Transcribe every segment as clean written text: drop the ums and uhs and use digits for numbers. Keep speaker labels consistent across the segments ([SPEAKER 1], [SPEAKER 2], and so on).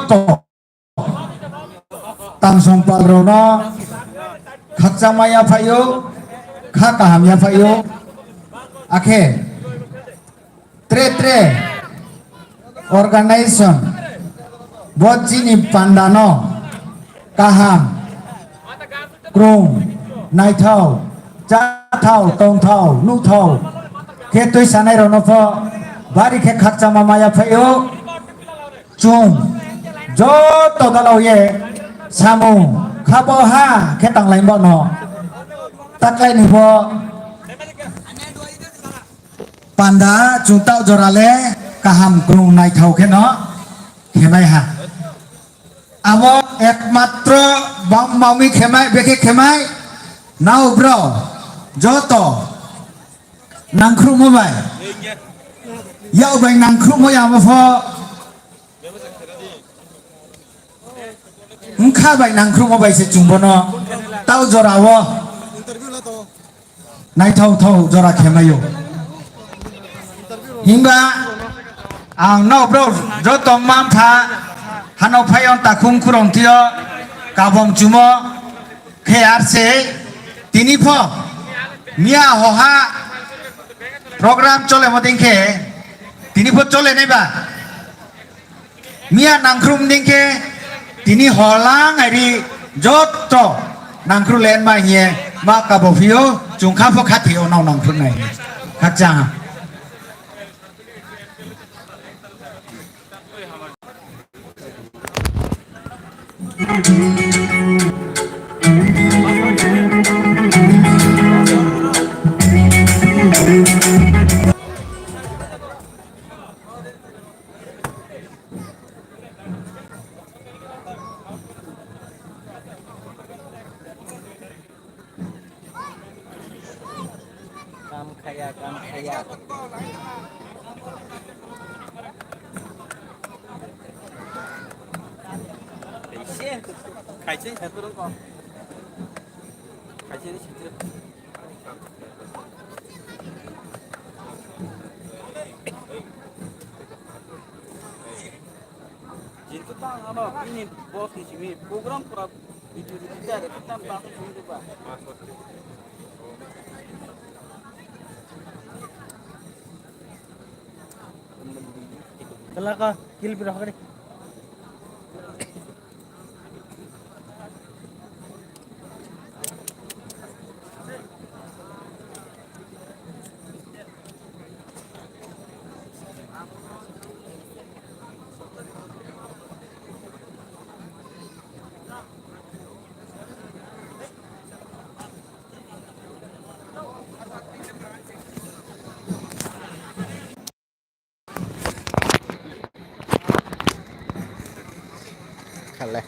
[SPEAKER 1] to tang song palro no khak chamaya phayo kha kahamya phayo akhe tre organization bojini pandano kaham krung nai thau cha thau tong thau nu thau khe toi sanai ro no pho bari khe khak chamaya phayo chung jo to dalo ye samu khabo ha khe tang lai bo no takai ni bo panda chung tao jorale kaham krung nai thau khe no khemai ha abo ekmatr bang mami khemai beke khemai nau bro joto nangkhru mo bai yau bai nangkhru mo ya mo pho kha bai nangkhru mo bai se chung bo no tao jorawo nai thau thau jora khemayo hingga ang no bro joto mam pha hano phayon takhum khurong thio kabong chumo kharse tini pho mia hoha program chole modingke tini pho chole nei ba mia nangkhrum dingke tini holang ari joto nangkhru len ma nye ma kabo phio chungkha pho khathio nau nangkhru nai khakcha
[SPEAKER 2] Kam kaya. Kaisen 잘 끓은 거. kaisen이 실제로. Jadi tang apa ini bos di sini program kurang itu tidak ada kita bahas dulu pak. Kalau kau kill berapa kali? Kalah.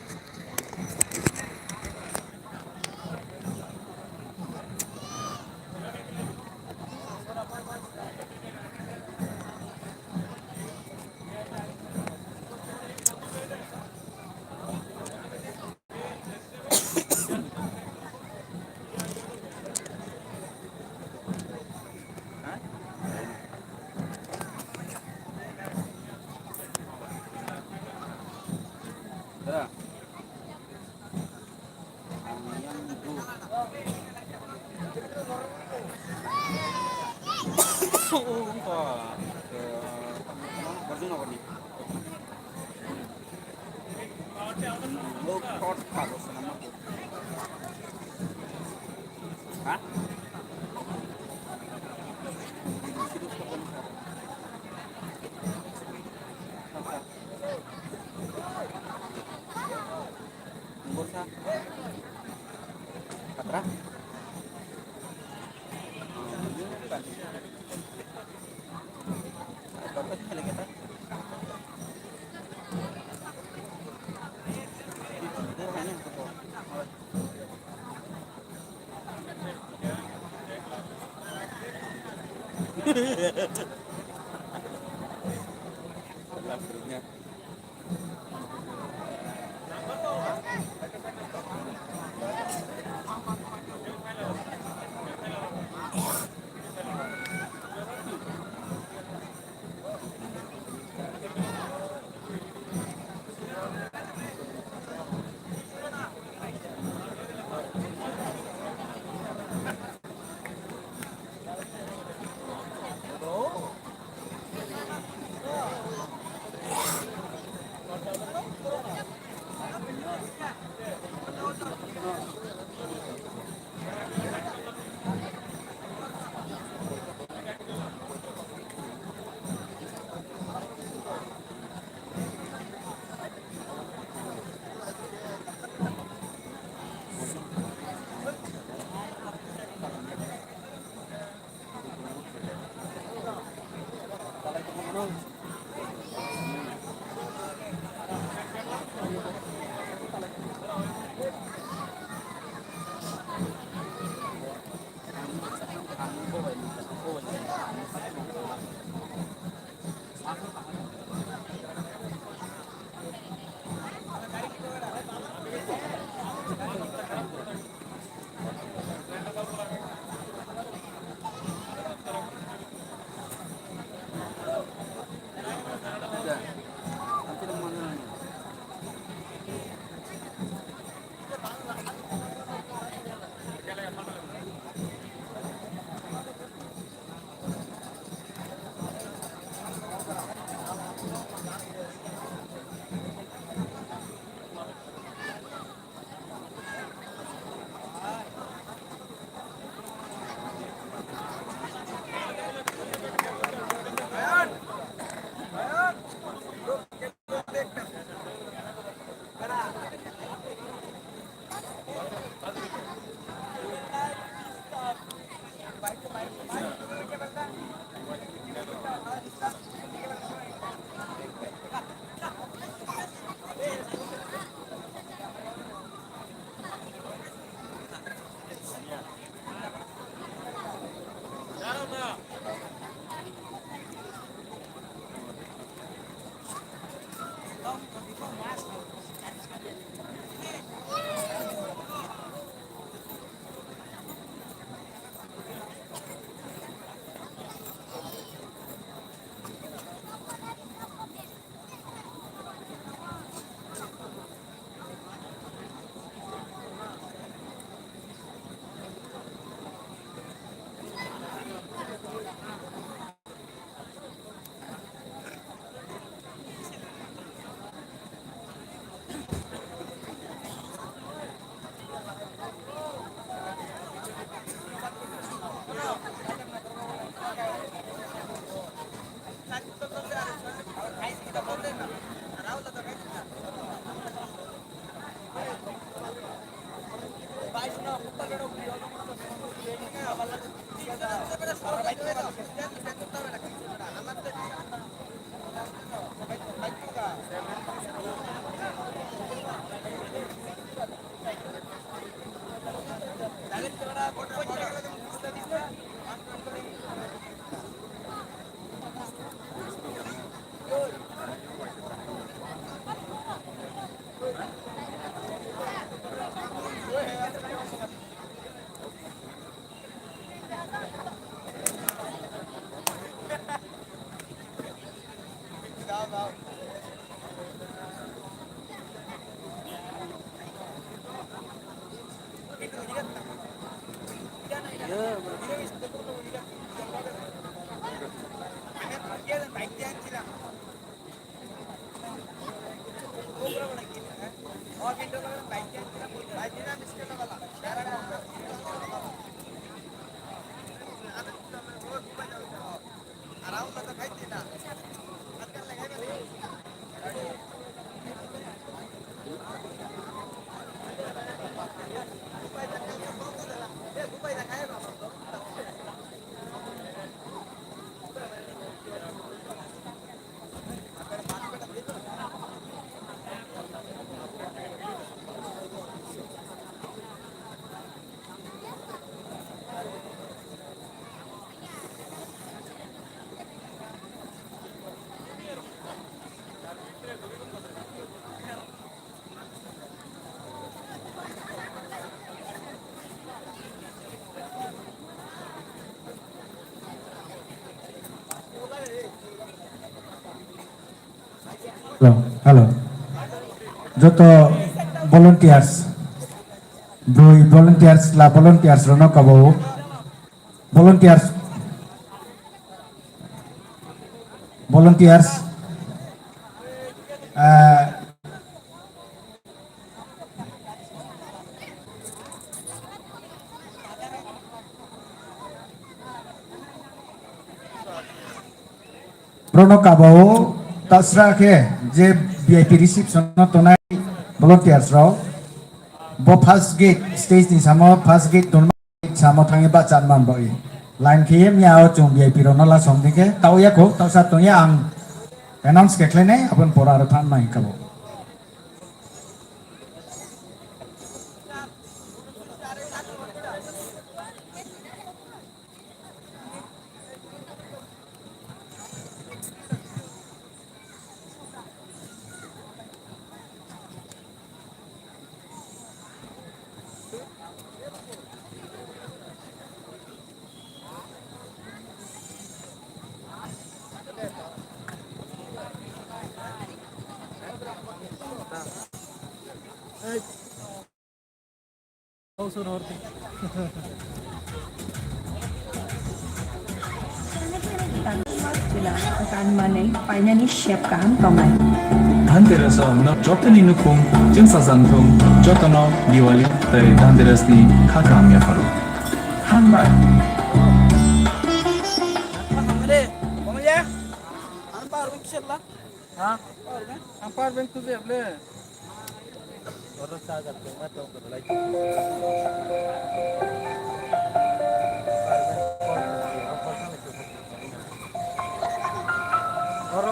[SPEAKER 1] Hello, hello. Joto volunteers, doi volunteers la volunteers rono kabo volunteers volunteers rono kabo tasra ke je VIP reception no tonai volunteers ro bo first gate stage ni samo first gate ton samo thangi ba chan man boi line khiem ya chung VIP ro no la som dike tau ya ko tau sa to ya ang announce ke klene apun pora ro than mai kabo
[SPEAKER 3] Sila akan manai finally siapkan pemain.
[SPEAKER 4] Dhanteras no jotani nukung jengsa zantung jotano Diwali tai Dhanteras ni khakamya faru.
[SPEAKER 3] Hamburg.
[SPEAKER 2] Ampar bank tu dia boleh. Orang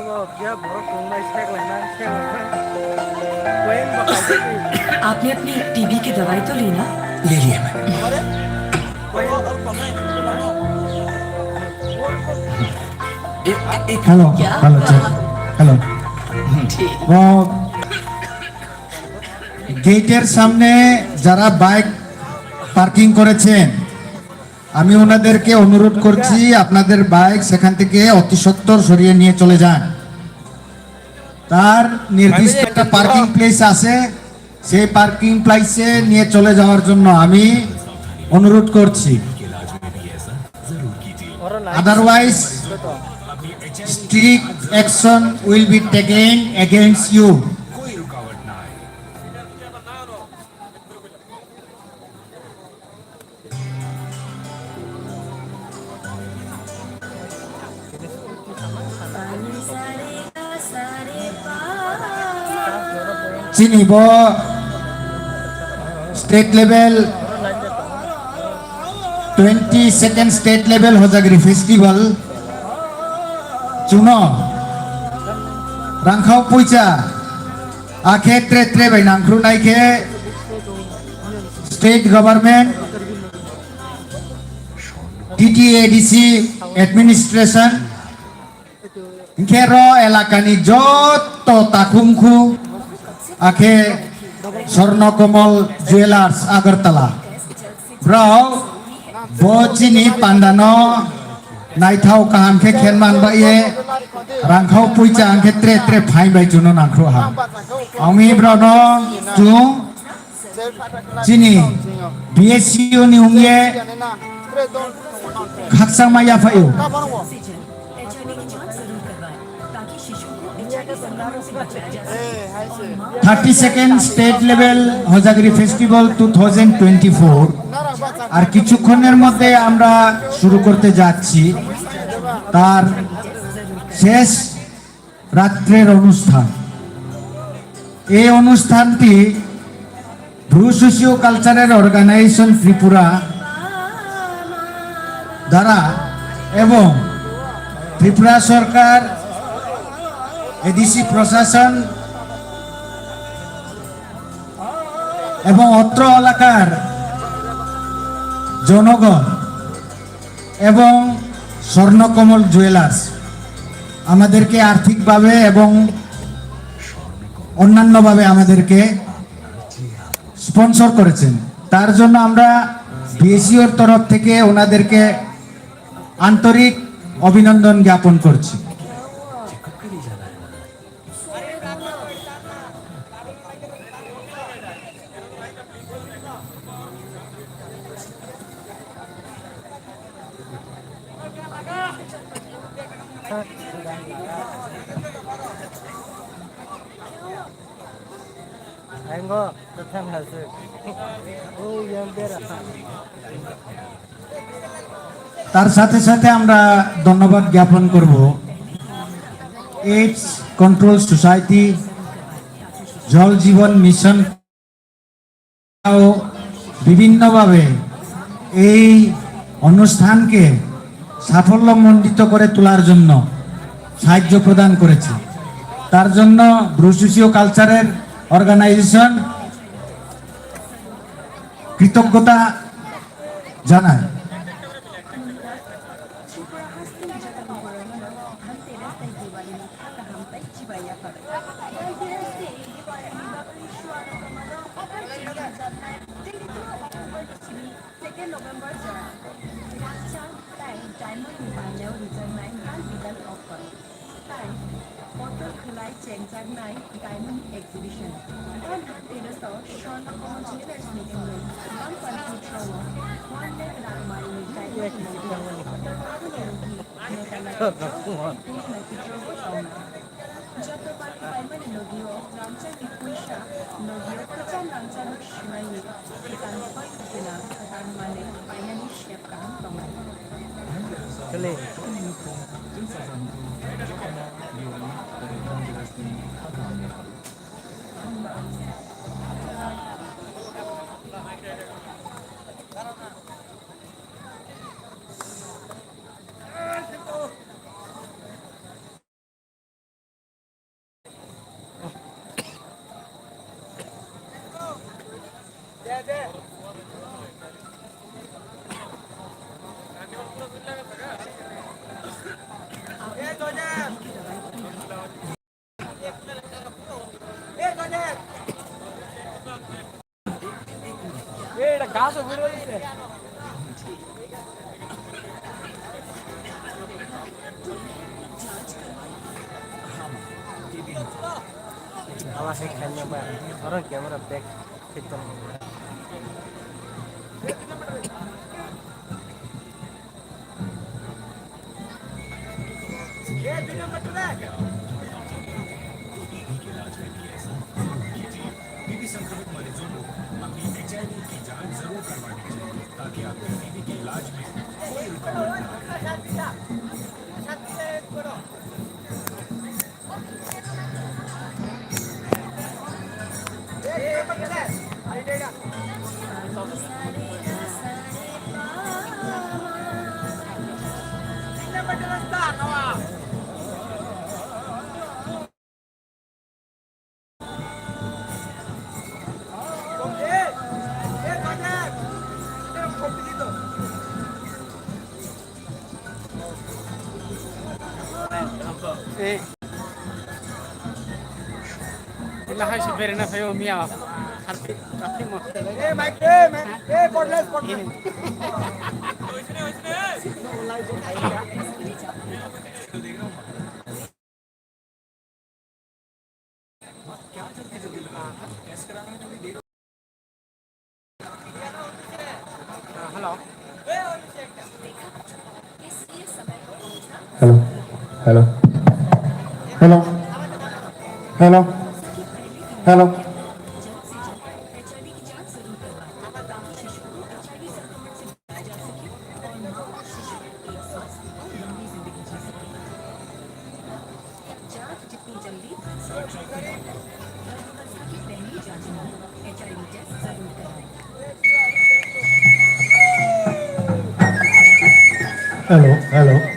[SPEAKER 2] Kalau dia borok rumah saya lana saya lana. Koin bakal jadi.
[SPEAKER 5] आपने अपनी TB की दवाई तो ली ना?
[SPEAKER 6] ले लिया मैंने।
[SPEAKER 2] Koin और कमाई lana.
[SPEAKER 1] হ্যালো
[SPEAKER 5] क्या
[SPEAKER 1] হ্যালো হ্যালো
[SPEAKER 5] ठीक
[SPEAKER 1] ও গেটের সামনে যারা বাইক পার্কিং করেছেন আমি ওনাদেরকে অনুরোধ করছি আপনাদের বাইক সেখান থেকে অতি সত্বর সরিয়ে নিয়ে চলে যান তার নির্দিষ্ট একটা পার্কিং প্লেস আছে সেই পার্কিং প্লেসে নিয়ে চলে যাওয়ার জন্য আমি অনুরোধ করছি otherwise strict action will be taken against you. চিনিব state level 22nd state level Hojagiri festival চুনো রাংখাও পুইচা আখে ট্রে ট্রে বাই নাংখ্রু নাইখে স্টেট গভর্নমেন্ট টিটিএডিসি অ্যাডমিনিস্ট্রেশন খের এলাকানি যত তাকুমখু আখে স্বর্ণকমল জুয়েলার্স আগরতলা ব্রাও বচিনি পান্ডানো নাইথাও কাহামখে খেনমান বাইয়ে রাংখাও পুইচা আংখে ট্রে ট্রে ফাই বাই জুনো নাংখ্রু হা আমি ব্রনো জুং চিনি বিএসইউ নি উংয়ে খাকসাং মাইয়া ফাইও
[SPEAKER 5] एचआईवी की जांच जरूर करवाएं ताकि शिशु को एचआईवी संक्रमण से बचाया जा सके
[SPEAKER 1] 32nd state level Hojagiri festival 2024 আর কিছুক্ষণের মধ্যে আমরা শুরু করতে যাচ্ছি তার শেষ রাত্রের অনুষ্ঠান এই অনুষ্ঠানটি Bru socio cultural organization Tripura দ্বারা এবং ত্রিপুরা সরকার এডিসি প্রশাসন এবং অত্র এলাকার জনগণ এবং স্বর্ণকমল জুয়েলার্স আমাদেরকে আর্থিকভাবে এবং অন্যান্যভাবে আমাদেরকে স্পন্সর করেছেন তার জন্য আমরা বিএসইউর তরফ থেকে ওনাদেরকে আন্তরিক অভিনন্দন জ্ঞাপন করছি
[SPEAKER 2] Engo, tetap hasil. Oh, yang berat.
[SPEAKER 1] তার সাথে সাথে আমরা ধন্যবাদ জ্ঞাপন করব এইডস কন্ট্রোল সোসাইটি জল জীবন মিশন বিভিন্নভাবে এই অনুষ্ঠানকে সাফল্যমণ্ডিত করে তোলার জন্য সাহায্য প্রদান করেছে তার জন্য ব্রু সোশিও কালচারাল অর্গানাইজেশন কৃতজ্ঞতা জানায়
[SPEAKER 3] Diamond exhibition. One happiness of Shona Common Jewelers meeting room. One country travel. One leg Ramai যত পাখি পাইমানে নদীও রামচার বিপুইসা নদীও প্রচার রামচার সিমাই একান পাই কিনা তার মানে পাইনানি শেপ কাহাম তমাই
[SPEAKER 2] Kali. এটা গাছও বেরো দিছে আমার সেই খেলনা পায় আর ক্যামেরা ব্যাক খেতে Ilahay si Verena Fayo Mia. Arti mo. Mike, cordless. Hello.
[SPEAKER 6] Hello. Hello. Hello. Hello.
[SPEAKER 5] HIV की जांच जरूर करवाएं ताकि शिशु को एचआईवी संक्रमण से बचाया जा सके और मां और शिशु एक स्वस्थ और लंबी जिंदगी जी सके जांच जितनी जल्दी सुरक्षित होगी गर्भावस्था की पहली जांच में एचआईवी टेस्ट जरूर करवाएं
[SPEAKER 6] Hello.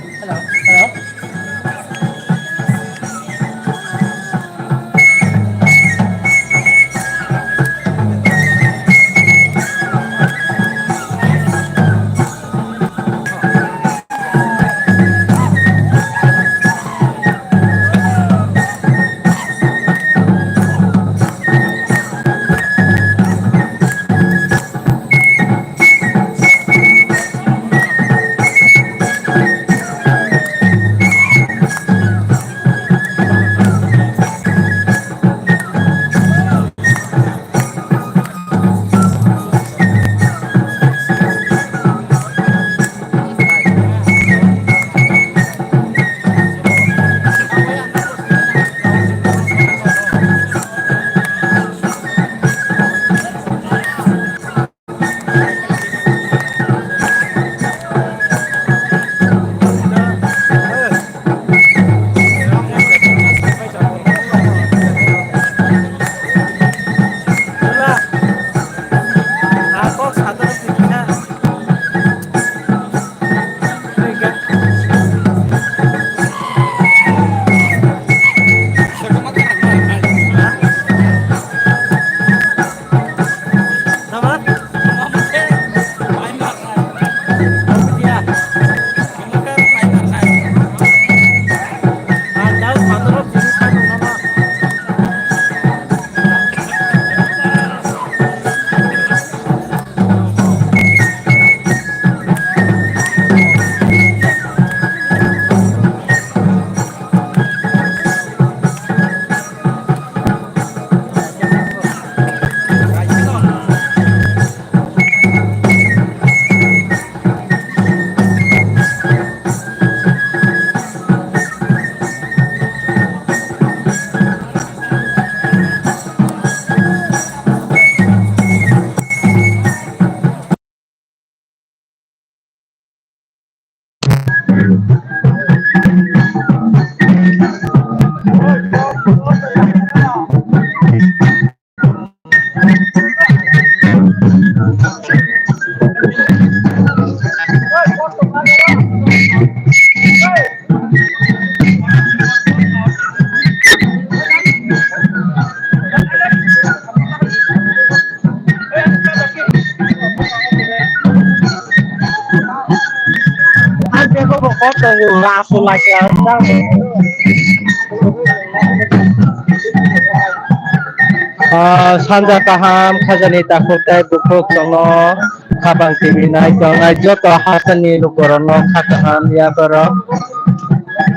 [SPEAKER 7] Sanja kaham khajani takutai bukuk tongo kabang TV nai tongai joto hasani lukorono khakaham ya baro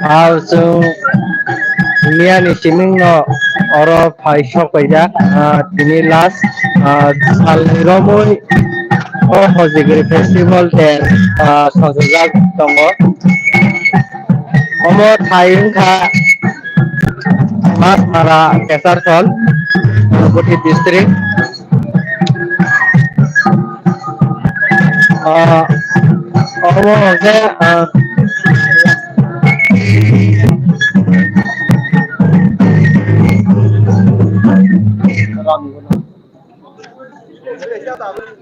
[SPEAKER 7] also Mia ni siming no oro phai sok paija tini last sal romoi o hojigri festival ten sojak tongo omo thaing kha mas mara kesar sol Bukit district omo ke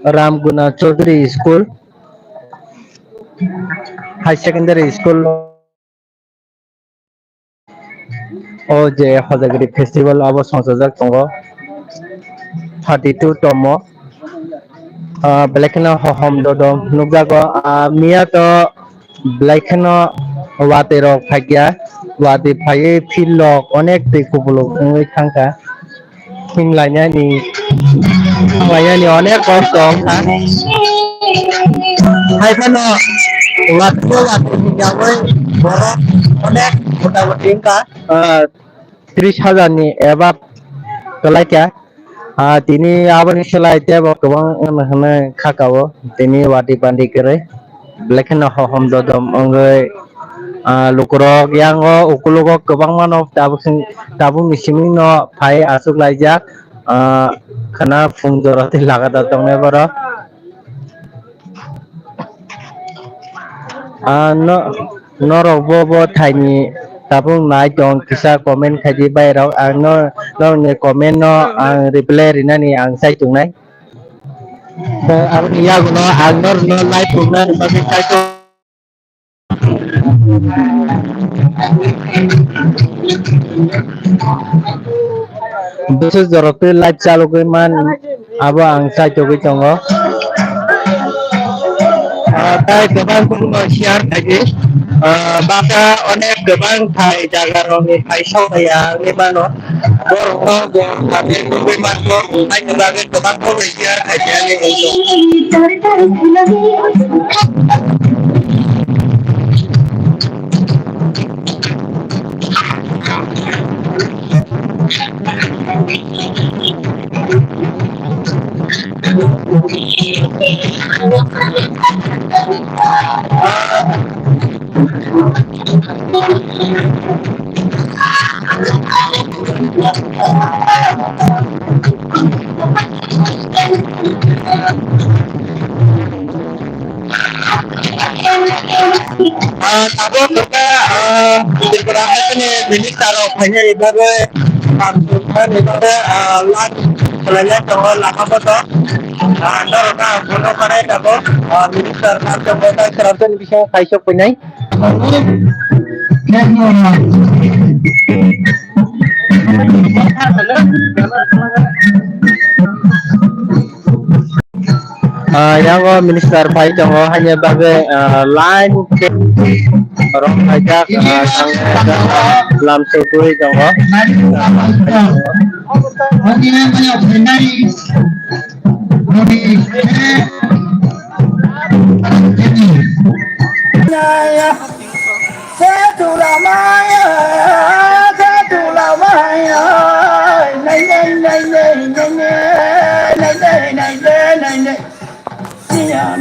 [SPEAKER 7] Ramguna Chaudhary School, High Secondary School, o je Hojagiri Festival abo sonsojak tongo 32 tomo Blackno hohom dodom nukjago Mia to Blackno watero phagya wati phai phillok onek tei kubulok ngoi thangka himlainani onek kosto hai phano watko hingawai borok onek motamoti ka 30,000 ni ebab kelaikya tini aboni selai tebo kobang hane khakao tini wati pandi kere Blackno hohom dodom ongai lukurok yango ukulugok kobang mano tabu misimi no phai asuk laijak khana phungdoroti lagata tongne baro norok bo thaini tabung nai tong kisa comment khaji bairok ang no ni comment no ang reply rinani ang sai tungnai ang yaguno ang no live tungnai bagi sai tung Bisu jorokti live chalu man abo ang sai jogi tongo tai gabang pun share lagi baka onek gabang thai jaga rongi thai sau ya ni mano borong go kami kuwi mano ai gabang ko share aja ni Tabo kita diperahkan ni milik taruh hanya ibarat maksudnya ibarat lat selanya kalau lama betul anda orang bodoh mana tabo milik taruh coba kerajaan bisa kaisok punyai yang minister pai jongo hanya bagai line orang ajak lam sekui jongo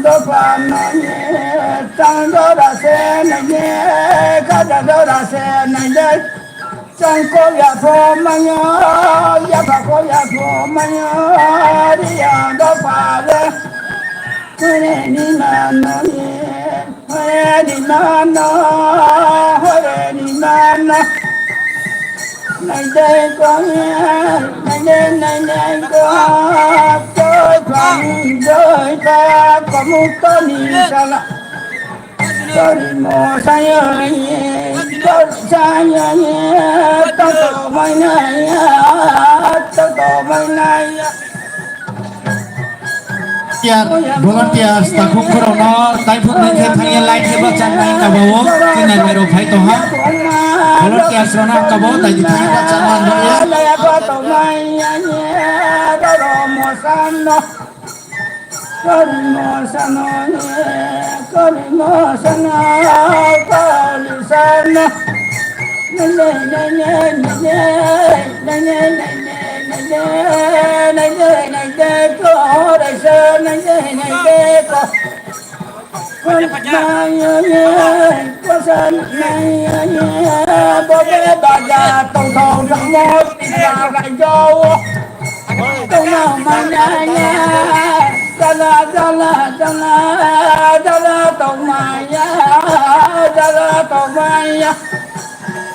[SPEAKER 8] do pa na ye tang do da se na ye ka da do da se na ye tang ko ya pho ma yo ya ba ko ya pho ma yo ri ya do pa le hore ni na na ye hore ni na na hore ni na na này đây có nghe này đây có tôi còn rơi ta có một con đi sao là tôi mò say ơi tôi say ơi tôi tổ mày này tôi tổ mày này
[SPEAKER 1] tiệt volunteer ta khung khổ nó tay phút này khen thằng yên lại thêm vào chân này cả bố cái này mày đâu phải tổ hết volunteer số nào cả bố tại vì thằng ta chân ăn rồi
[SPEAKER 8] lệ có tổ mày nhé đó là mùa san nó có đi mùa san nó có đi mùa san nó có đi san nó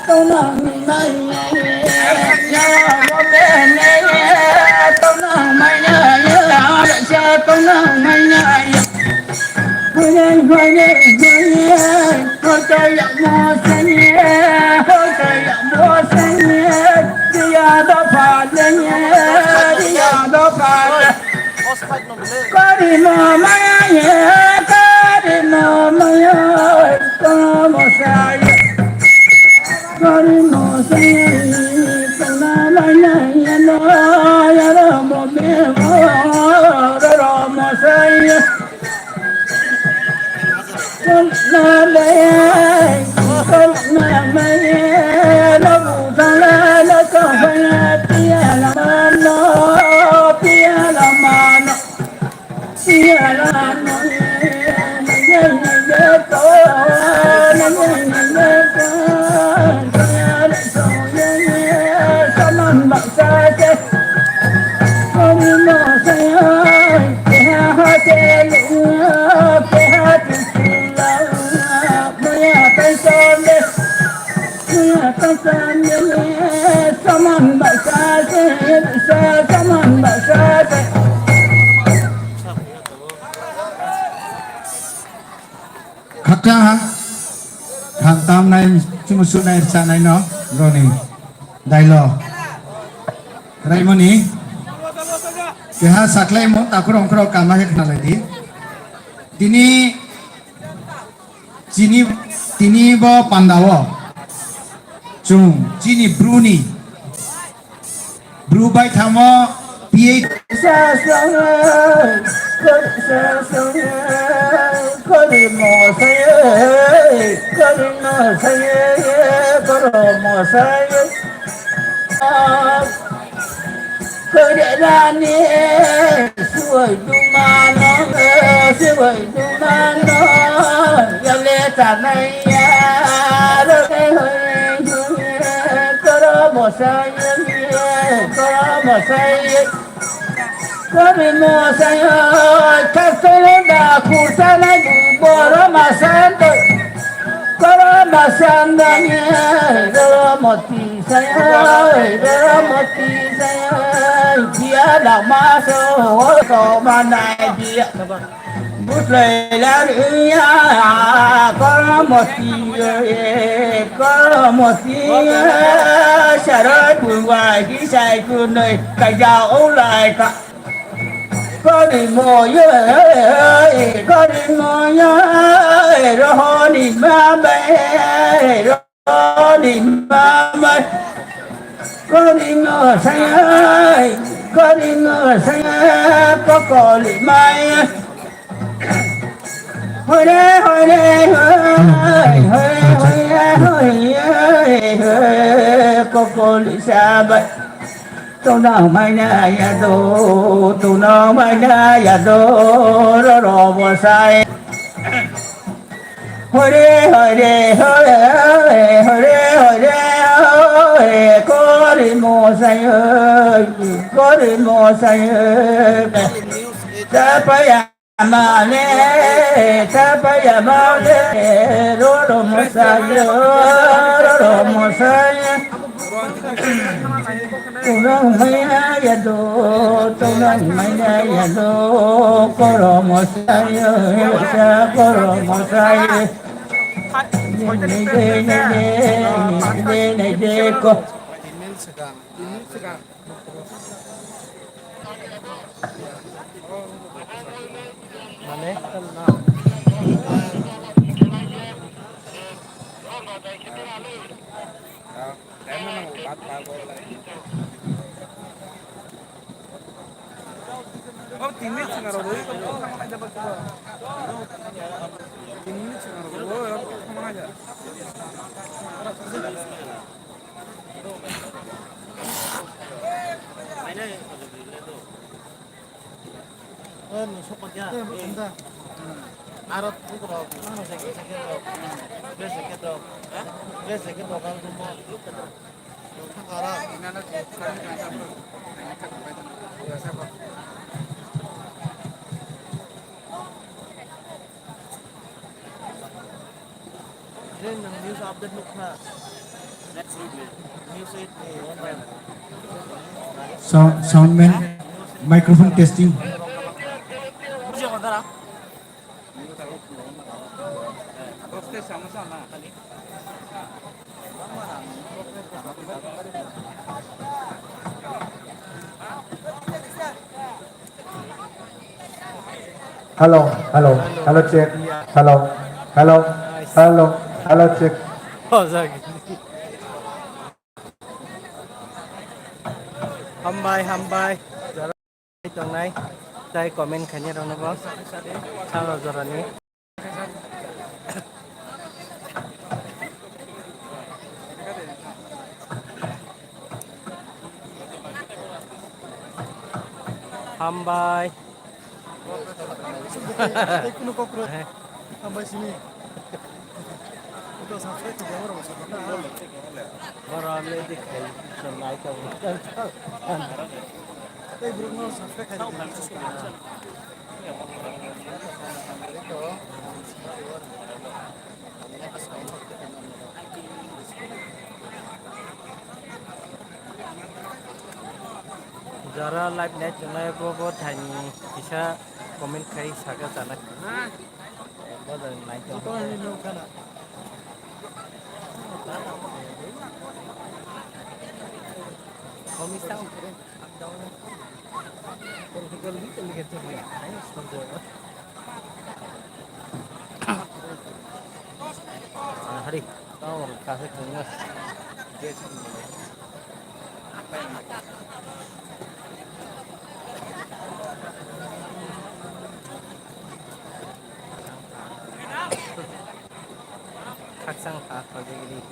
[SPEAKER 8] tôi nâng mày có bên này tôi nâng mày để cho tôi nâng mày thôi chơi giọng mua xanh thôi chơi giọng mua xanh đi ra đó phạt lên đi ra đó phạt có đi mà mày có đi mà mày ơi có một sai con mò say con la la la no ya lo mo me mo lo mò say con la me lo bu ta la lo co fa pia la mano pia la no
[SPEAKER 1] khắc ra hả thằng tam này chúng một số này sang này nó rồi nè đây lo đây mà nè cái ha sạc lại muốn ta cũng không cảm thấy cái này đi tini bo pandawo chung chini bruni bru bai thamo ph
[SPEAKER 8] sa sa có đi mò say có đi mò say có đồ mò say có để ra nè suối du ma nó suối du ma nó giờ lẽ ta này đó cái hơi có đó mò say có đó mò say có đi mò say các tôi đã cụ sa này bù bò đó mà san tôi có đó mà san đó nhé đó một tí say đó một tí say chia đào ma số có mà này chia bút lời là đi có một tí có một tí sẽ đôi buồn hoài khi say cuốn này cả giàu lại cả có đi mò có đi mò rồi đi ma bé rồi đi ma bé có đi mò say có đi mò say có đi mai hồi đây có đi xa bay tôi nào mai na ya do tôi nào mai na ya do rồi mà sai hồi đi có đi mò say có đi mò say ta phải mà nè ta phải mà nè rồi mà say rồi mà say tôi nâng mày ya do tôi nâng mày ya do có rồi mà say có rồi mà say này có
[SPEAKER 2] तीन minute सिंगार तीन minute सिंगार news update look na next week news it
[SPEAKER 6] Soundman, microphone testing.
[SPEAKER 2] 무지 건다라 어때 상사 나 아니
[SPEAKER 6] Hello, check. Hello, check.
[SPEAKER 7] Hambai jara tong nai dai comment khanya rona bos chalo jara ni Hambai
[SPEAKER 6] Kuno cockroach. Sampai sini. Itu subscribe juga orang masuk.
[SPEAKER 7] barale dikhai sonai ka
[SPEAKER 6] Tapi Bruno subscribe aja.
[SPEAKER 7] jara live net chunai bo thani bisa comment khai saga jana boda nai ka
[SPEAKER 6] Itu ini no kana.
[SPEAKER 7] komisa hari tao kasih punya kak상 다 거기들이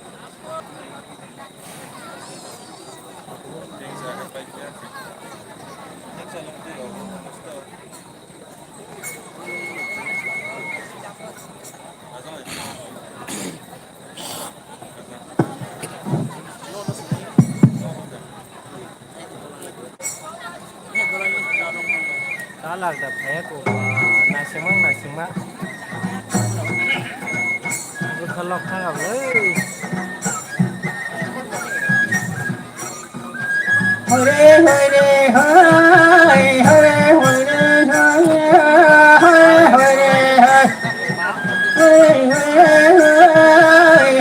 [SPEAKER 7] đó là tập thể của Nasimang tôi thật lọc thang ở đấy
[SPEAKER 8] Hoi re hoi re hoi hoi re hoi re hoi hoi re hoi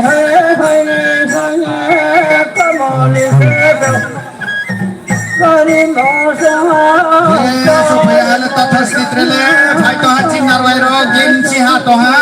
[SPEAKER 8] hoi re hoi come on
[SPEAKER 1] supaya ala tatas titrele bhai to ha ching narwai ro gin chi ha to ha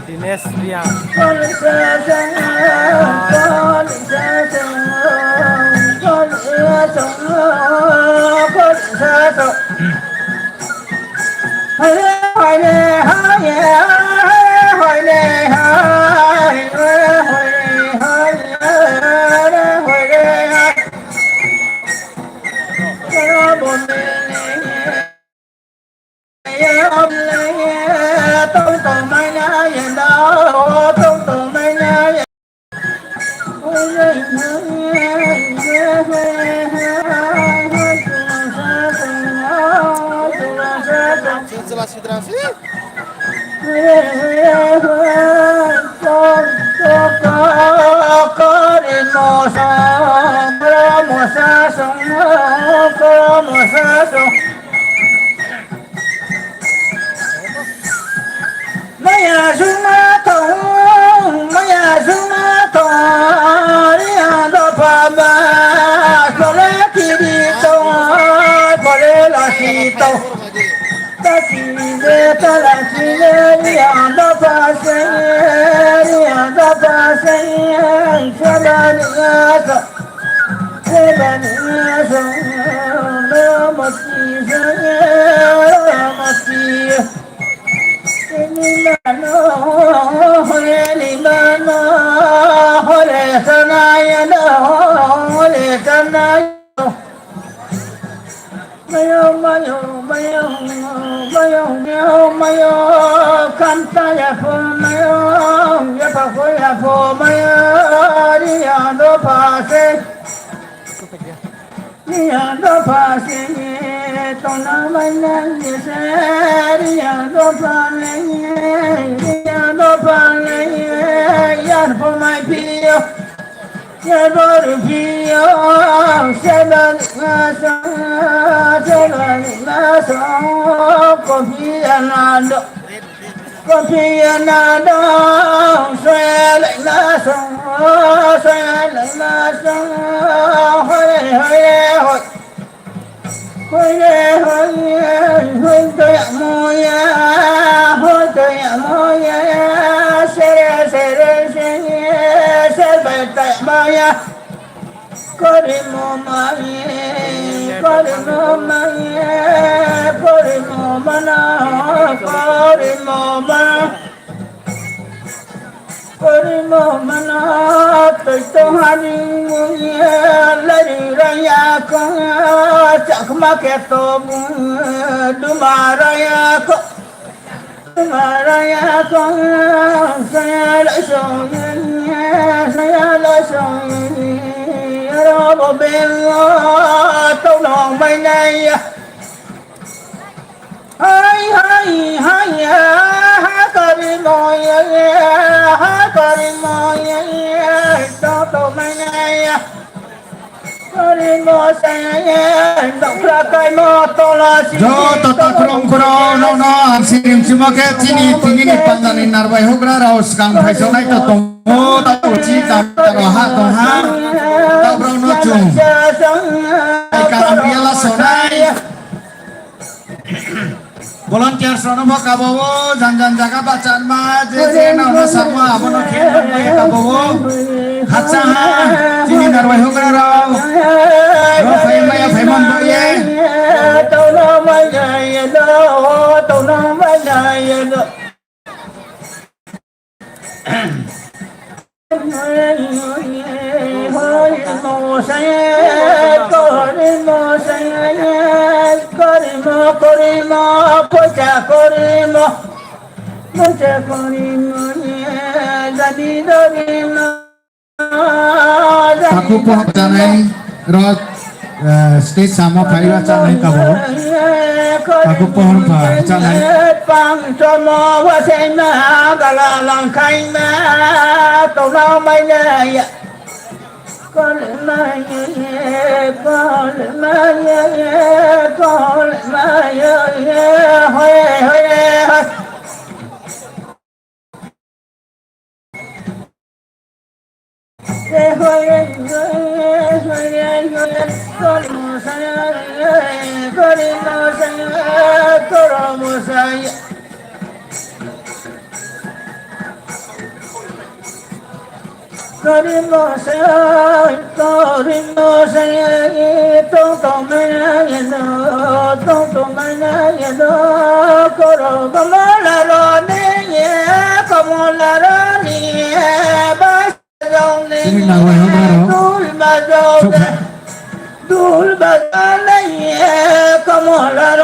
[SPEAKER 7] Dinesh Riang
[SPEAKER 8] tung tung mai na yên đó tung tung mai na yên Maya suma thong, maya suma thong, riang do pa ba, kore kiri thong, kore la si thong, ta chi le ta la chi le, riang do pa se, riang do pa se, se la ni sa, se la ni sa, la ma chi se, la ma chi. Riang do pa se to na mai na ni se riang do pa le riang do pa le ya po mai pio ya do ru pio se da na sa se da na sa ko pia na do ko pia na do se le na sa se le na sa hoi hoi hoi hoi tôi mua hoi tôi mua sẽ về tại bao có đi mua mai có đi mua mai có đi mua mana có đi mua mana Mana tôi hari lari raya ko chak ma ke to dumaraya ko saya la so ro bo ben to nong mai nay hai ha kari moy to mai nay kari mo say dok ra kai mo to la si
[SPEAKER 1] Jo tota kurong no sirim cuma ke tini ni pandan narbai hugra raus kang phaiso nai to tong ta uchi ta ha ta bro no chung ai karam biala sonai volunteer sonomo kabowo janjan jaga bacaan ma je na sarma abono khen ma kabowo hacha tini narbai hugra rao ro phai ma ya phai mon boye
[SPEAKER 8] to no mai dai do to no mai dai do
[SPEAKER 1] Aku pohon canai rot stage sama phaira canai kabo aku pohon pha canai
[SPEAKER 8] pang cho mo wa se na ga la lang khai na to na mai na con mai hoi Corimo say, tonto mana yendo, coro como la rone, como la rone, basone, dul basone, como la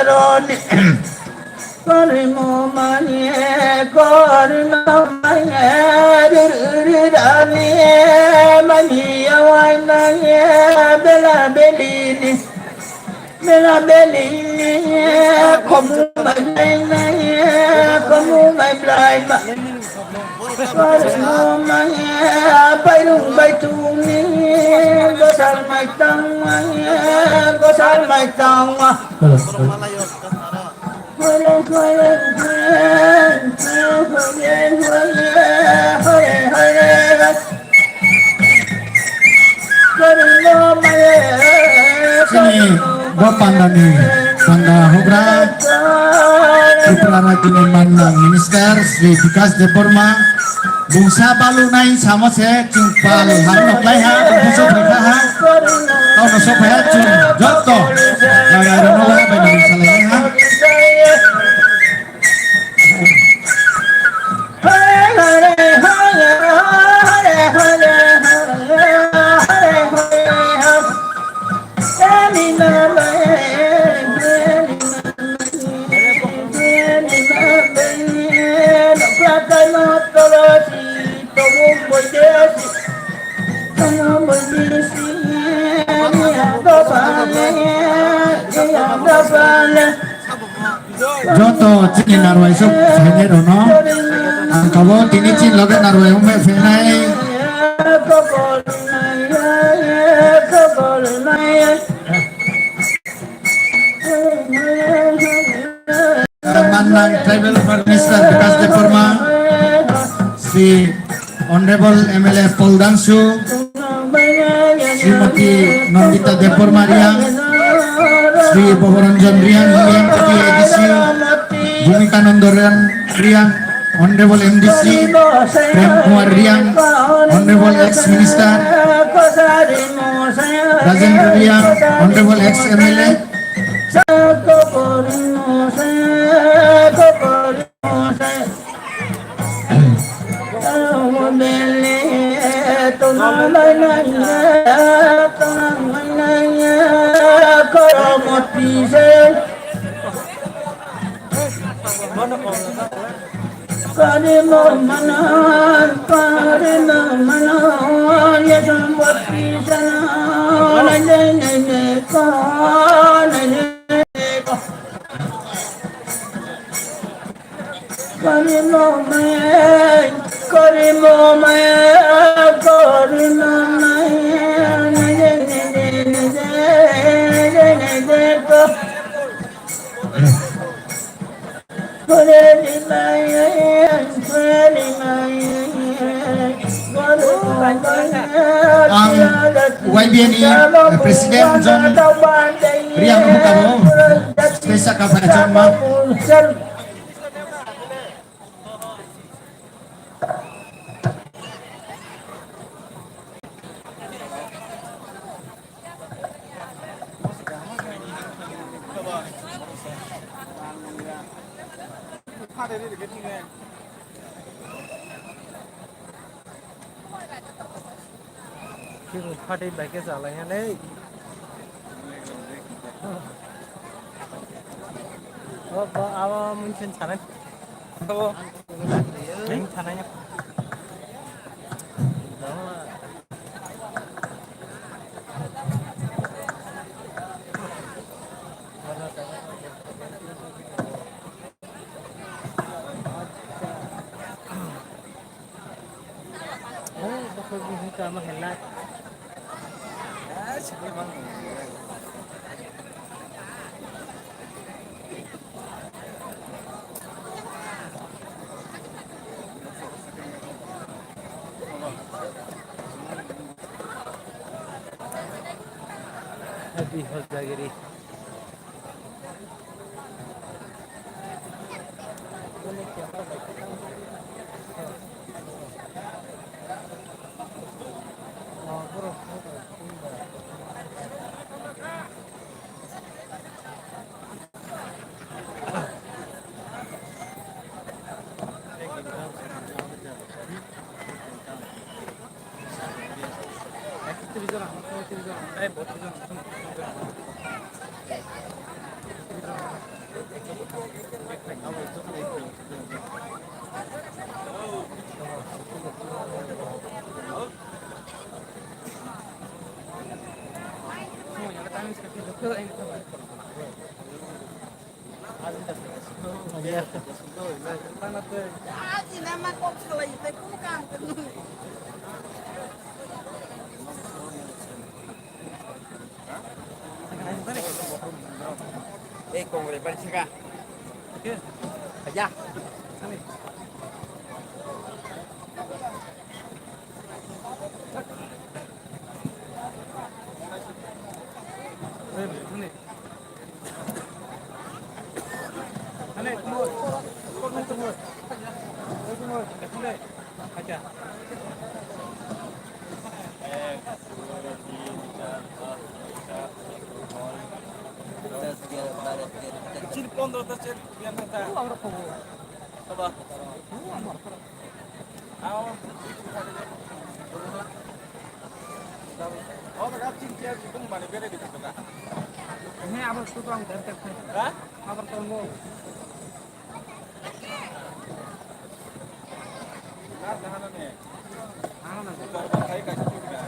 [SPEAKER 8] rone, Karimomani karimomani dirirani mani awainani bela belini bela belini kamu maini kamu maiblaiba karimomani bairung baituni gosal maitangani gosal maitangwa
[SPEAKER 1] Sini Bapandani Bangga Hubra Suprana Kini Manang Minister Sri Vikas Deporma Bungsa Balu Nai Sama Se Cungpal Harnok Laiha Busuk Rekaha Kau Nosok Haya Cung Joto Laga Renola Bagi Salaiha Joto Cini Narwai Sup Sene Rono Angkabo Tini Cin Loge Narwai Ume Fenai Manang Tribal Minister Vikas Deporma Sri Honorable MLA Paul Dansu Srimati Nandita Deporma Riang Sri Boboranjan Riang Riang Kati Edisi Bhumika Nondoran Riang Honorable MDC Prem Kumar Riang Honorable Ex-Minister Rajendra Riang Honorable Ex-MLA YBNI Presiden John Riang Bukabo Spesial Kabupaten Jombang
[SPEAKER 6] Party back is all I had. Our Munchen Channel. Channel. Happy Hosdagiri. Iya. Mana tuh?
[SPEAKER 2] Aji nama kok selai teh kang. Kong boleh balik sih kak? Aja. Kecil pondok tercil biar kita. Coba. Oh, mereka cincin itu mana beda di situ kak?
[SPEAKER 6] Ini apa tuh bang?
[SPEAKER 2] Hah?
[SPEAKER 6] Apa kamu?
[SPEAKER 2] Nah, jangan nih.
[SPEAKER 6] Mana?
[SPEAKER 2] Saya kasih juga.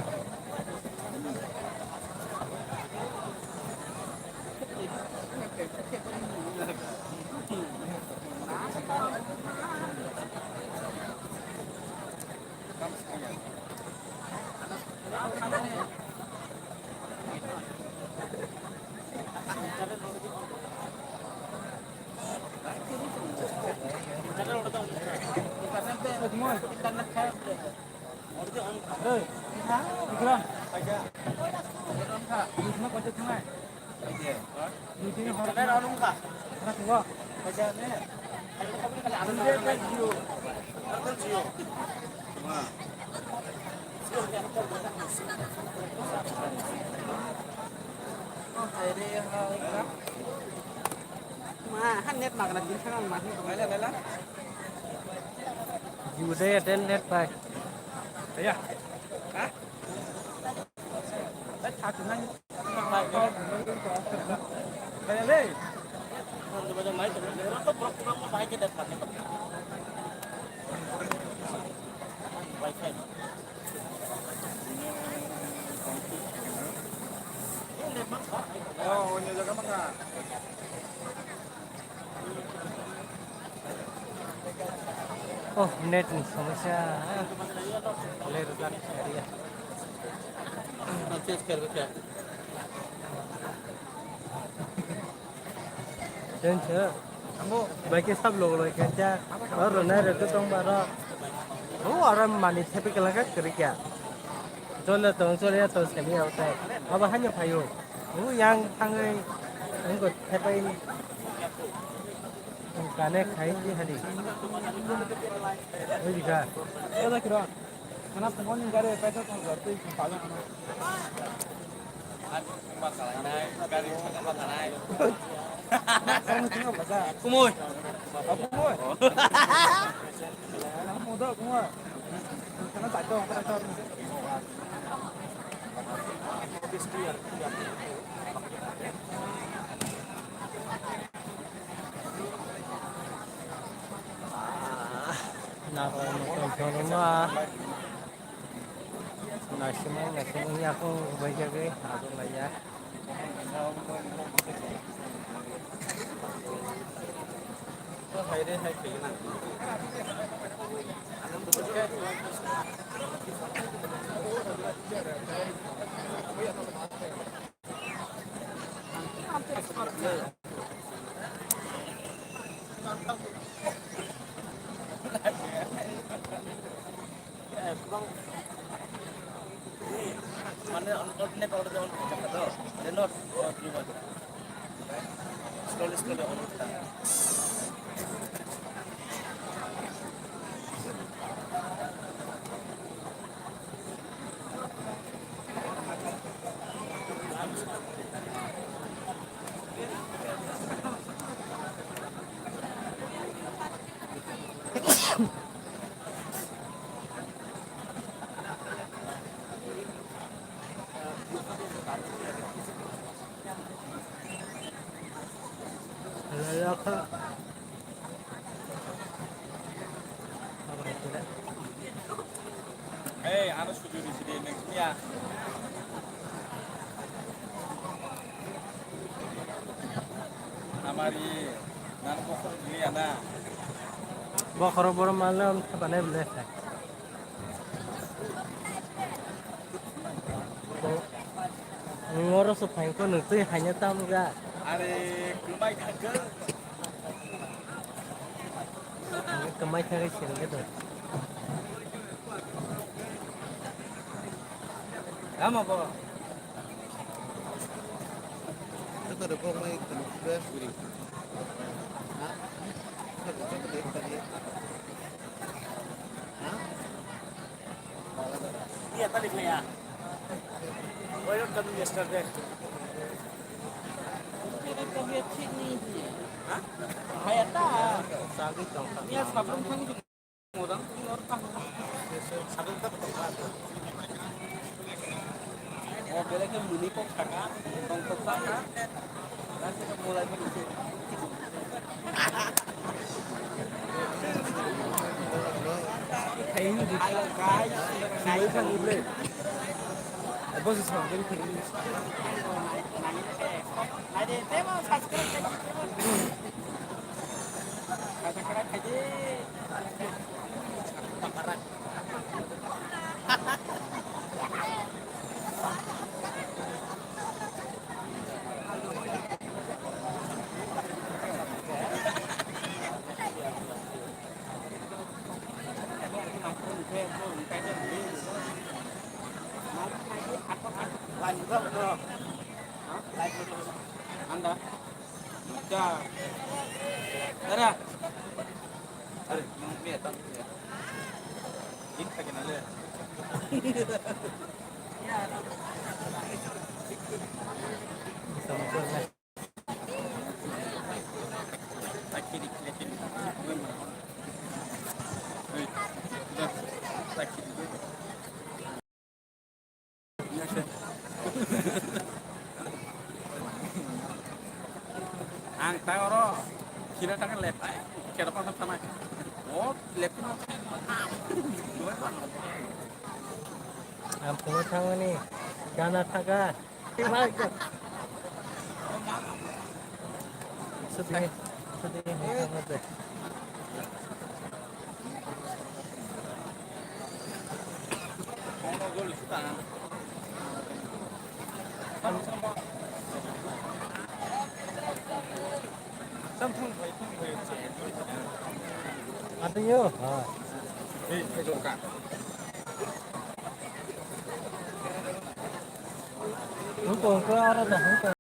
[SPEAKER 2] Han net makan lagi sekarang masih kembali adalah.
[SPEAKER 6] Dù đây đến hết vậy.
[SPEAKER 2] Đấy à? Hả? Đấy thật thì nhanh. Đây đây. Còn bây giờ máy thì nó tốt nó phải cái đẹp mặt này. Wifi. Oh, nhiều giờ các bạn à.
[SPEAKER 6] Oh, net समस्या है. ले रुका area.
[SPEAKER 2] Check कर क्या?
[SPEAKER 6] Đến chưa? Vậy cái sắp lộ rồi kìa cha. Ở rồi này rồi tôi tông bà đó. Ở đây mà đi theo cái là cái kia. Cho nên tôi xem nhiều tay. Ở bà hắn nhập phải rồi. Yang thằng ấy anh có theo bên cái này khai gì hả đi? Cái gì cả?
[SPEAKER 2] Cái đó kira. Mana pengen gare पैसा कौन करते हैं पालन करना. Masalahnya gare masalahnya. Kamu cuma bahasa. Kumoy. Apa kumoy? Kamu muda kumoy. Karena tak tahu apa itu.
[SPEAKER 6] Nào rồi cho nó nasi mangnya aku baca ke aku baca
[SPEAKER 2] Hay đấy hay phí này. Mana on order on cepat they not slowly on.
[SPEAKER 6] Lalaka.
[SPEAKER 2] Hey, harus setuju di sini next ya. Amari
[SPEAKER 6] Bokor bor malam tabane bele. Ngoro so phain ko nutui hanya tam ga. Kamai thari sin ga do.
[SPEAKER 2] Ama ba. Iya tadi ya. Why not come yesterday? Hah? Hayata.
[SPEAKER 6] Sagi tong.
[SPEAKER 2] Ini sabun tangi orang orang sabun tak oh bela ke muni kok kakak tong kakak nanti kita mulai begitu kayak ini ayo guys naik kan boleh bos sambil pergi naik deh tema subscribe subscribe aja paparan Anda, ya, ada, ada, yang biasa tak? Ini lagi nale. Lagi di lagi. Lagi. Ang tayo kira tangan lepai, kira apa sama? Oh, lepai.
[SPEAKER 6] Ampun thang ni. Jana thaga. Sedih. Sedih.
[SPEAKER 2] Mau gol suka. Samsung
[SPEAKER 6] Ada yo. Ha.
[SPEAKER 2] suka.
[SPEAKER 6] Hukum ko ara dah.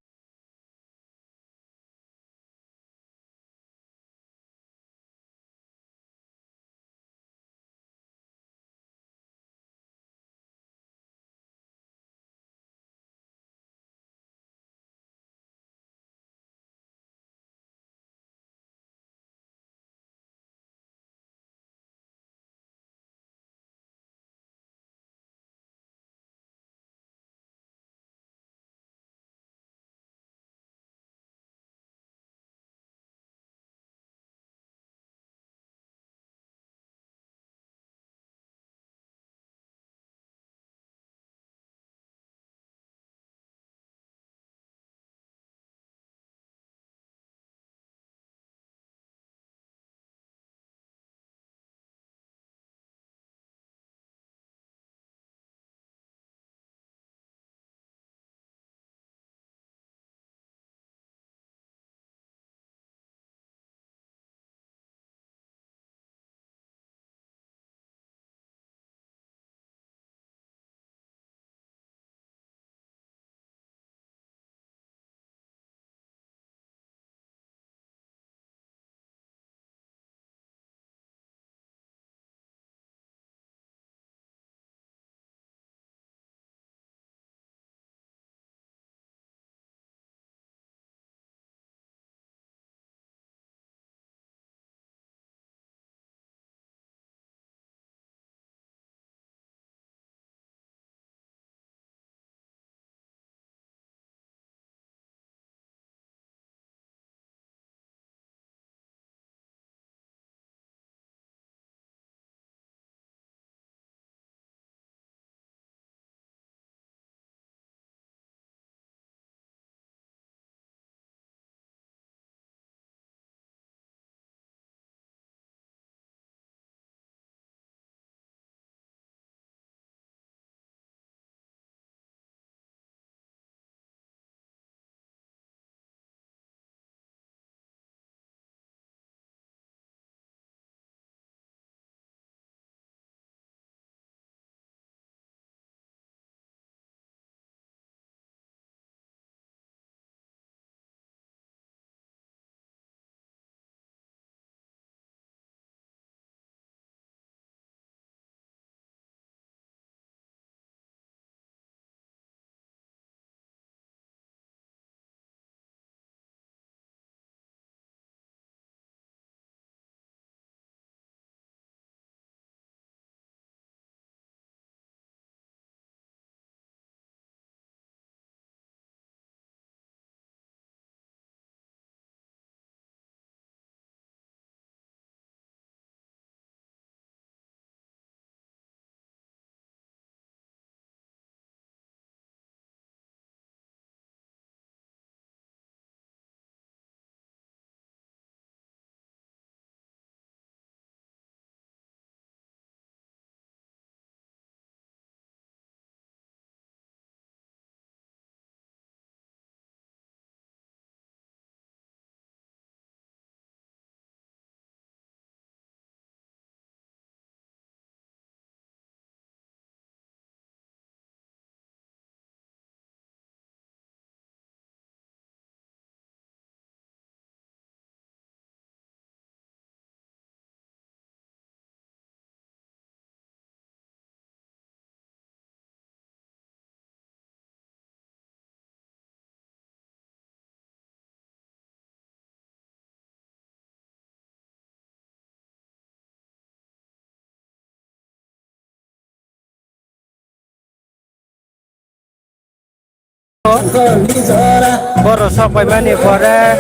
[SPEAKER 6] Boro sampai mana pore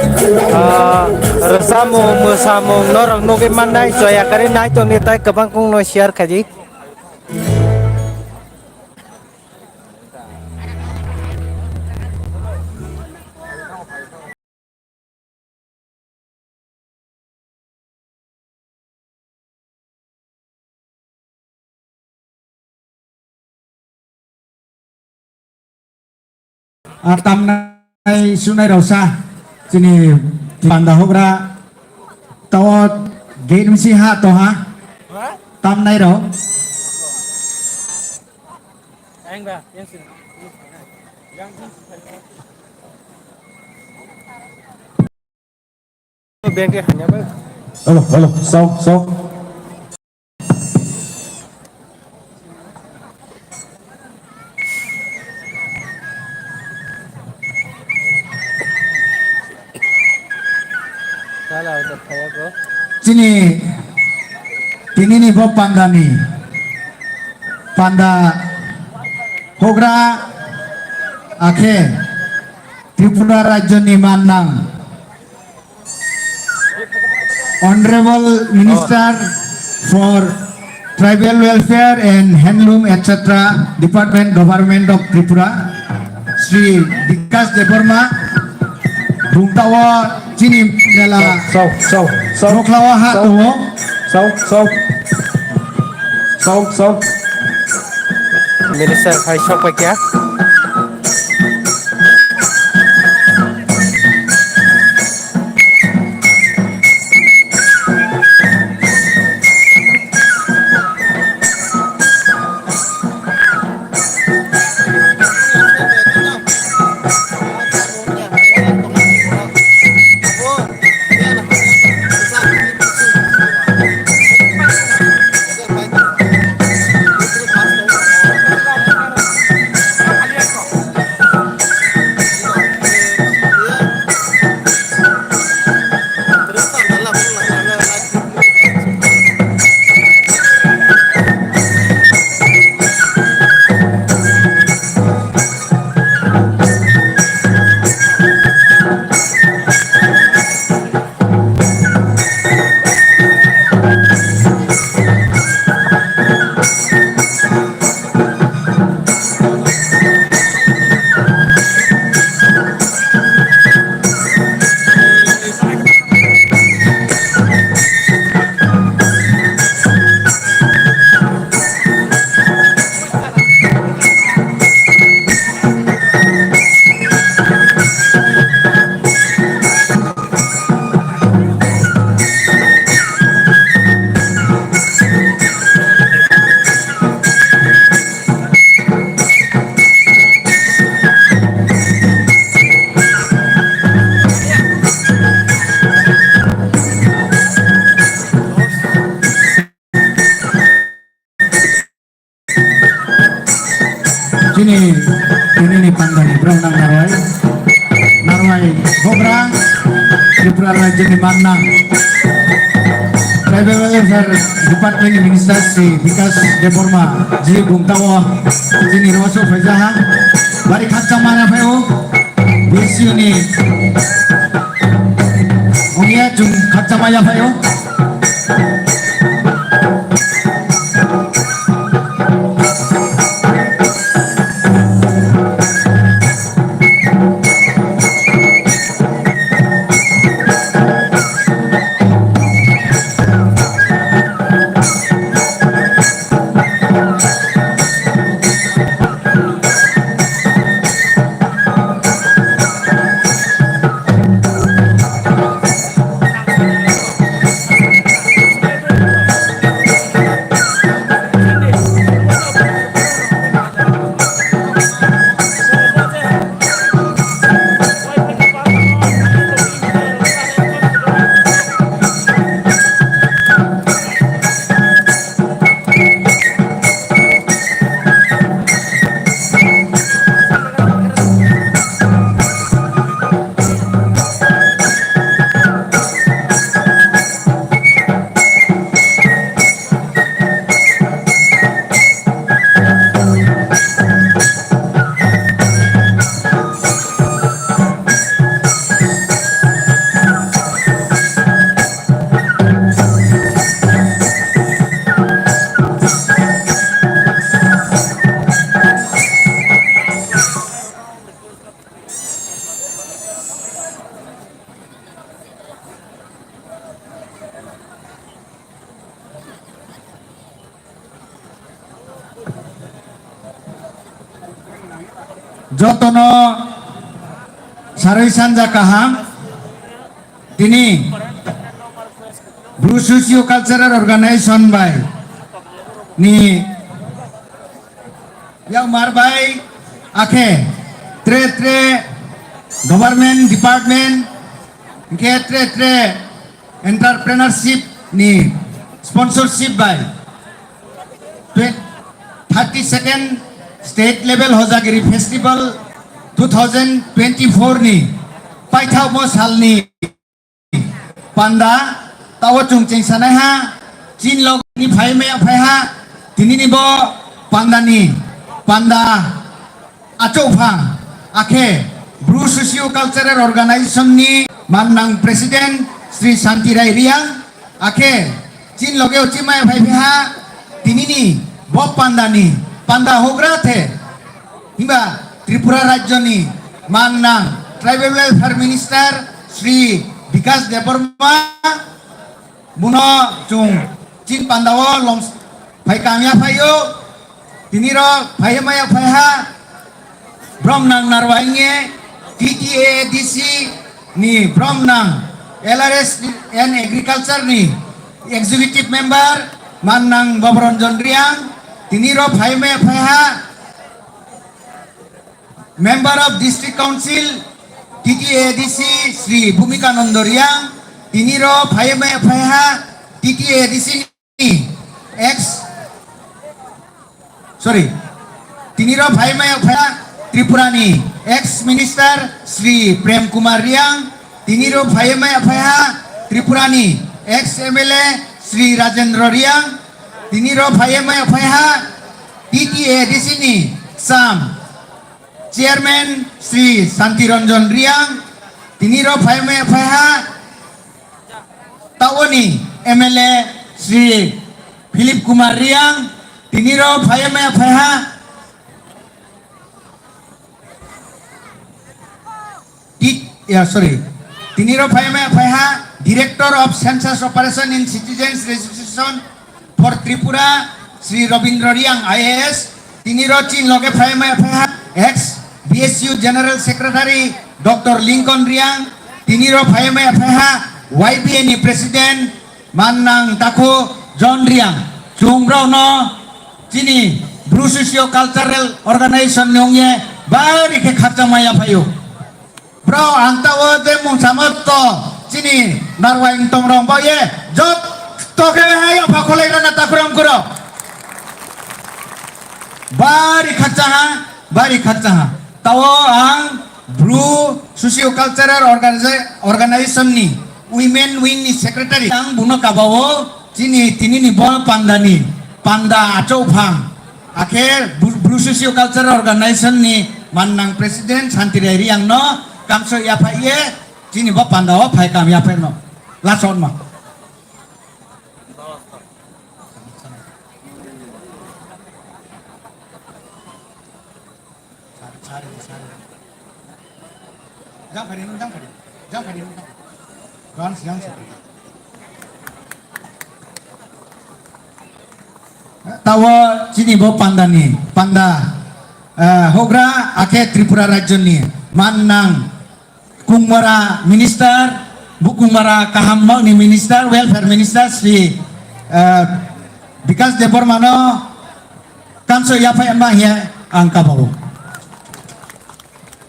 [SPEAKER 6] resamu norang nugi mana soya kari naik tuh nitai kebangkung no share kaji.
[SPEAKER 1] tam nay sunai rausa sini panda hogra tawat gate misi ha to ha tam nay rau
[SPEAKER 6] Anh ba, yang sini. Yang sini. Bên kia hanya ba.
[SPEAKER 4] Alo, sau.
[SPEAKER 6] Salah udah kayak gua.
[SPEAKER 1] sini ini nih Bob panda nih panda hogra akhe Tripura Rajya ni Manang Honorable Minister for Tribal Welfare and Handloom etc. Department Government of Tripura Sri Dikas Deparma Bungtawa Chini Nela
[SPEAKER 4] Sau.
[SPEAKER 1] Roklawa ha to
[SPEAKER 4] Sau.
[SPEAKER 6] Minister hai shop pa kya?
[SPEAKER 1] ini nih panda nih Brandang Narwai Hogra Tripura Rajya ni Manang Tribal Welfare Department Minister Sri Dikas Deparma Ji Bungtawa sini Roso Fajaha Bari kaca mana feo Besi ini Ongia jung kaca maya feo যতন সারই সানজা কাহাম তিনি Bru socio cultural organization বাই ni yang marbai ake tre government department ke tre entrepreneurship ni sponsorship by 32nd state level hojagiri festival 2024 ni paithau mo salni panda tawo chungching sanai ha chin log ni phai me phai ha tini ni bo panda ni panda achou phang akhe Bru Socio Cultural Organization ni manang president Sri Santi Rai Riang akhe chin loge uchi mai phai ha tini ni bo panda ni panda hogra the himba Tripura rajyo ni manang tribal welfare minister Sri Vikas Deborma muno chung chin pandawo lom phai kamya phayo tiniro phai maya phai ha bromnang narwainge TTADC ni bromnang LRS and agriculture ni executive member manang Bobronjon Riang tiniro phai maya phai ha member of district council TTADC Sri Bhumika Nando Riang tiniro phai maya phai ha TTADC ni tiniro phai maya phai Tripura ni ex minister Sri Prem Kumar Riang tiniro phai maya phai ha Tripura ni ex MLA Sri Rajendra Riang tiniro phai maya phai ha TTADC ni Sam chairman Sri Santi Ranjan Riang tiniro phai maya phai ha Tawoni MLA Sri Philip Kumar Riang tiniro phai maya phai ha tiniro phai maya phai ha Director of Census Operation in Citizens Registration for Tripura Sri Robindra Riang IAS tiniro chin loge phai maya phai ha ex BSU General Secretary Dr. Lincoln Riang tiniro phai maya phai ha YBN President Manang Tako John Riang chungrao no chini Bru Socio Cultural Organization nyongye bari ke khacha maya phayo bro antawo de mung samatto chini narwaing tongrong boye jot toke hayo phakole na takuram kuro bari khacha ha tawo ang Bru Socio Cultural Organization ni women wing ni secretary ang buno kabawo chini tini ni bol panda ni panda achou phang akhir Bru Socio Cultural Organization ni manang president Santi Rai Riang no kamso ya phai ye chini bo panda o phai kam ya phai no la son ma jang phai ni ron siang tawa chini bo panda ni panda hogra akhe Tripura rajyo ni manang Kungmara minister Bukungmara kaham ni minister welfare minister Sri Vikas Deborma no kamso ya phai ma he angka bawo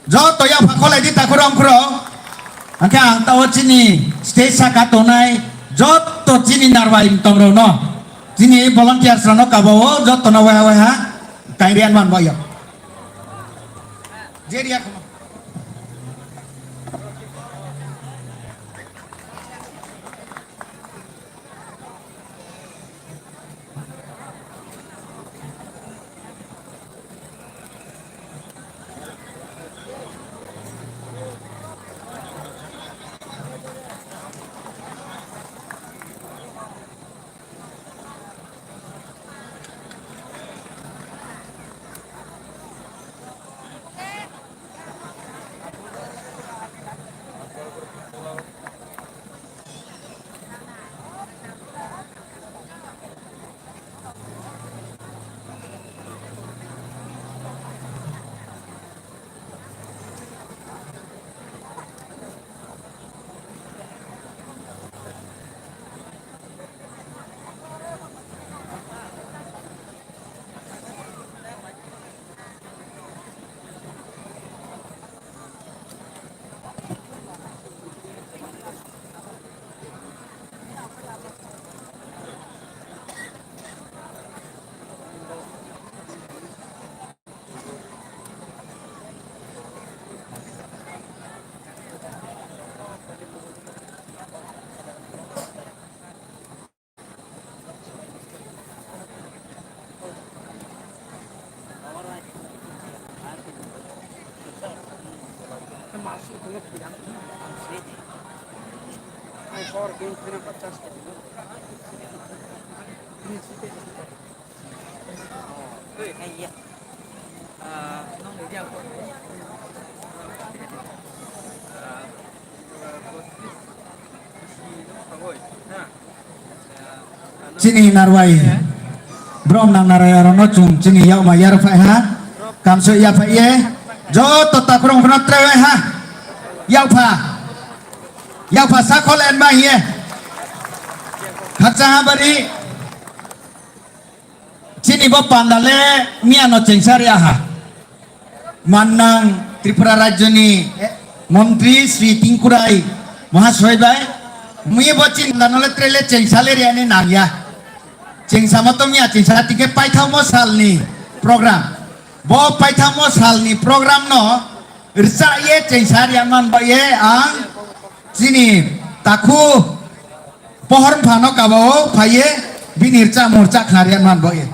[SPEAKER 1] jo to ya phakole di takurong kro angka ang tawo chini stage saka tonai jot to chini narwai tomro no chini volunteers no kabawo jot to no wa ha kairian man boyo jeria
[SPEAKER 2] और game खेलना 50 के ơi hay vậy nó người giao của
[SPEAKER 1] Sini narwai brom nang naraya rono chung sini yau ma yar phai ha kam so ya phai ye jo to ta krong phna tre ha yau pha sa kholen ba ye khacha bari sini bo pandale mia no chengsaria ha Manang Tripura Rajani Mantri Sri Tingkurai Mahaswai bai mui bocin danole trele chengsale riane nagya chengsama to mia chengsala tike paithamo salni program bo paithamo salni program no irsa ye chengsari man ba ye ang sini takhu pohon phano kabao phaye binircha morcha kharian man ba ye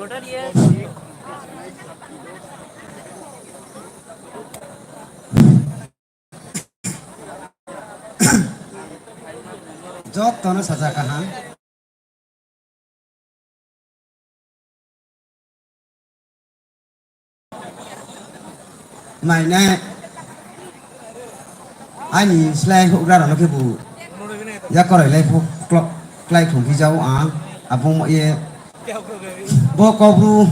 [SPEAKER 2] Total ये
[SPEAKER 1] jok tono saja kahan mày nè anh slay hụt ra rồi cái vụ giá có lại phụ lại thủng cái dấu á à phong mọi bố có bru